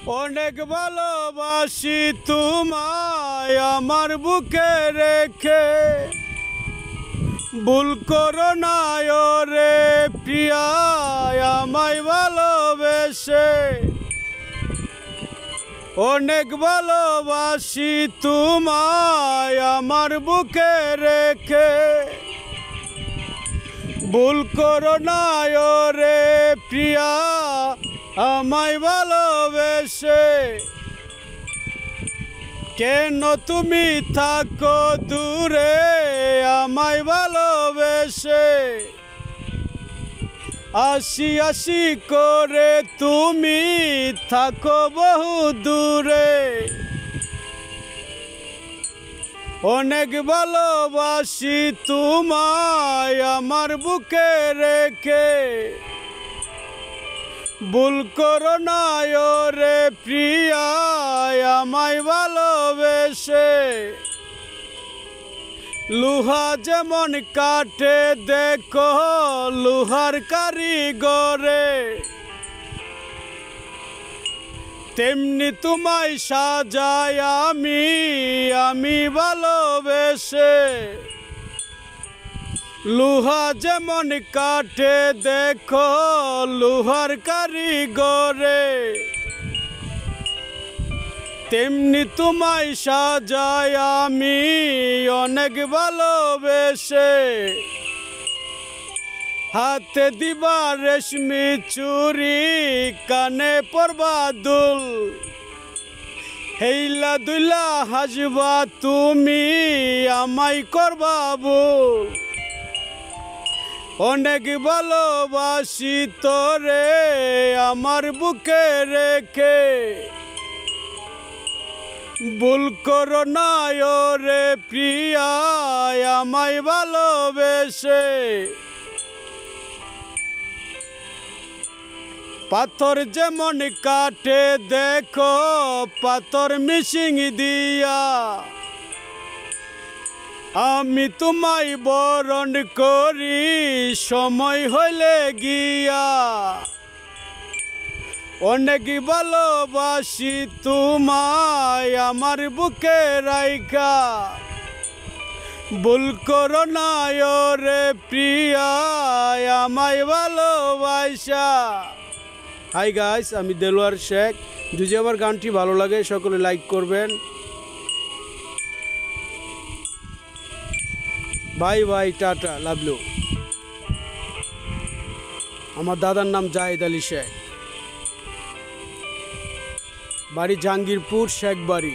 অনেক ভালোবাসি তোমায় আমার বুকে রেখে, ভুল করো না রে প্রিয়া আমায় ভালোবেসে। অনেক ভালোবাসি তোমায় আমার বুকে রেখে, ভুল করো না রে প্রিয়া আমায় ভালোবেসে। কেন তুমি থাকো দূরে আমায় ভালোবেসে, আসি আসি করে তুমি থাকো বহু দূরে। অনেক ভালোবাসি তোমায় আমার বুকে রেখে, ভুল করো না রে প্রিয়া আমায় ভালোবেসে। লোহা যেমন কাটে দেখো লোহার কারিগরে, তেমনি তোমায় সাজাই আমি ভালোবেসে। লোহা যেমন কাটে দেখো লোহার কারিগরে, তেমনি তোমায় সাজাই আমি অনেক ভালোবেসে। হাতে দিবা রেশমি চুরি কানে পরবা দুল, হেইলা দুইলা হাসবা তুমি আমায় করবা ভুল। অনেক ভালোবাসি তোরে আমার বুকে রেখে, ভুল করো না রে প্রিয়া আমায় ভালোবেসে। পাথর যেমন কাটে দেখো পাথর মিশিং দিয়া, আমি তোমায় বরণ করি সময় হইলে গিয়া। অনেক ভালোবাসি তোমায় আমার বুকে রাইখা, ভুল করো না রে প্রিয়া আমায় ভালোবাসা। হাই গাইস, আমি দেলোয়ার শেখ। যদি আমার গানটি ভালো লাগে সকলে লাইক করবেন। Bye bye, tata, love you. আমার দাদার নাম জাহিদ আলী শেখ, বাড়ি জাহাঙ্গীরপুর শেখ বাড়ি।